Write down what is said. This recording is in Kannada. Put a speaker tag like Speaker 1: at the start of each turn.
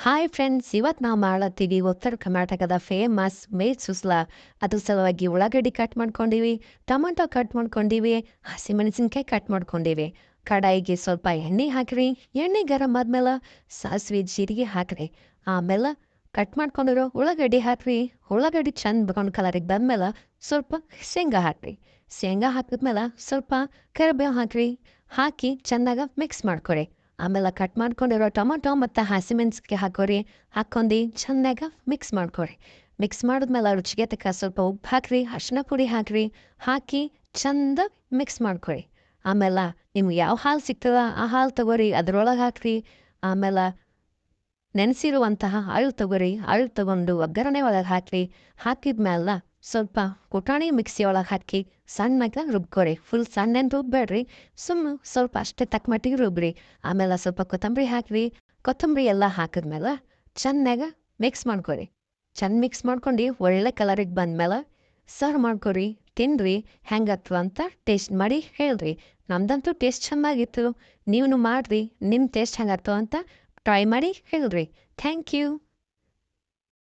Speaker 1: ಹಾಯ್ ಫ್ರೆಂಡ್ಸ್, ಇವತ್ತು ನಾವು ಮಾಡತ್ತೀವಿ ಉತ್ತರ ಕರ್ನಾಟಕದ ಫೇಮಸ್ ಮೇದ್ ಸುಸ್ಲಾ. ಅದು ಸಲುವಾಗಿ ಉಳ್ಳಾಗಡ್ಡಿ ಕಟ್ ಮಾಡ್ಕೊಂಡಿವಿ, ಟೊಮೆಟೊ ಕಟ್ ಮಾಡ್ಕೊಂಡಿವಿ, ಹಸಿಮೆಣಸಿನ್ಕಾಯಿ ಕಟ್ ಮಾಡ್ಕೊಂಡಿವಿ. ಕಡಾಯಿಗೆ ಸ್ವಲ್ಪ ಎಣ್ಣೆ ಹಾಕ್ರಿ. ಎಣ್ಣೆ ಗರಂ ಆದ್ಮೇಲೆ ಸಾಸಿವೆ ಜೀರಿಗೆ ಹಾಕ್ರಿ. ಆಮೇಲೆ ಕಟ್ ಮಾಡ್ಕೊಂಡಿರೋ ಉಳ್ಳಾಗಡ್ಡಿ ಹಾಕ್ರಿ. ಉಳ್ಳಾಗಡ್ಡಿ ಚಂದ ಬ್ರೌನ್ ಕಲರಿಗೆ ಬಂದ್ಮೇಲೆ ಸ್ವಲ್ಪ ಶೇಂಗಾ ಹಾಕ್ರಿ. ಶೇಂಗಾ ಹಾಕಿದ್ಮೇಲೆ ಸ್ವಲ್ಪ ಕರಿಬೇವು ಹಾಕ್ರಿ. ಹಾಕಿ ಚೆನ್ನಾಗಿ ಮಿಕ್ಸ್ ಮಾಡ್ಕೊರಿ. ಆಮೇಲೆ ಕಟ್ ಮಾಡ್ಕೊಂಡಿರೋ ಟೊಮೊಟೊ ಮತ್ತು ಹಸಿಮೆಣ್ಸಿನ್ಕಾಯಿ ಹಾಕೋರಿ. ಹಾಕ್ಕೊಂಡು ಚೆನ್ನಾಗಿ ಮಿಕ್ಸ್ ಮಾಡ್ಕೊರಿ. ಮಿಕ್ಸ್ ಮಾಡಿದ್ಮೇಲೆ ರುಚಿಗೆ ತಕ್ಕ ಸ್ವಲ್ಪ ಉಪ್ಪು ಹಾಕ್ರಿ, ಅರಿಶಿನ ಪುಡಿ ಹಾಕ್ರಿ. ಹಾಕಿ ಚಂದ ಮಿಕ್ಸ್ ಮಾಡ್ಕೊರಿ. ಆಮೇಲೆ ನಿಮ್ಗೆ ಯಾವ ಹಾಲು ಸಿಗ್ತದ ಆ ಹಾಲು ತಗೋರಿ, ಅದ್ರೊಳಗೆ ಹಾಕ್ರಿ. ಆಮೇಲೆ ನೆನೆಸಿರುವಂತಹ ಅಳು ತಗೋರಿ. ಅಳು ತಗೊಂಡು ಒಗ್ಗರಣೆ ಒಳಗೆ ಹಾಕ್ರಿ. ಹಾಕಿದ್ಮೇಲೆ ಸ್ವಲ್ಪ ಪುಟಾಣಿ ಮಿಕ್ಸಿ ಒಳಗೆ ಹಾಕಿ ಸಣ್ಣಗೆ ರುಬ್ಕೊರಿ. ಫುಲ್ ಸಣ್ಣೇನು ರುಬ್ಬೇಡ್ರಿ, ಸ್ವಲ್ಪ ಅಷ್ಟೇ ತಕ್ಕ ಮಟ್ಟಿಗೆ ರುಬ್ರಿ. ಆಮೇಲೆ ಸ್ವಲ್ಪ ಕೊತ್ತಂಬರಿ ಹಾಕ್ರಿ. ಕೊತ್ತಂಬರಿ ಎಲ್ಲ ಹಾಕಿದ್ಮೇಲೆ ಚೆನ್ನಾಗ ಮಿಕ್ಸ್ ಮಾಡ್ಕೊರಿ. ಚೆಂದ ಮಿಕ್ಸ್ ಮಾಡ್ಕೊಂಡು ಒಳ್ಳೆ ಕಲರಿಗೆ ಬಂದ್ಮೇಲೆ ಸರ್ವ್ ಮಾಡ್ಕೊರಿ. ತಿನ್ನಿರಿ. ಹೆಂಗತ್ತು ಅಂತ ಟೇಸ್ಟ್ ಮಾಡಿ ಹೇಳ್ರಿ. ನಮ್ದಂತೂ ಟೇಸ್ಟ್ ಚೆನ್ನಾಗಿತ್ತು. ನೀವು ಮಾಡಿರಿ. ನಿಮ್ಮ ಟೇಸ್ಟ್ ಹೆಂಗಾಯ್ತು ಅಂತ ಟ್ರೈ ಮಾಡಿ ಹೇಳ್ರಿ. Thank you.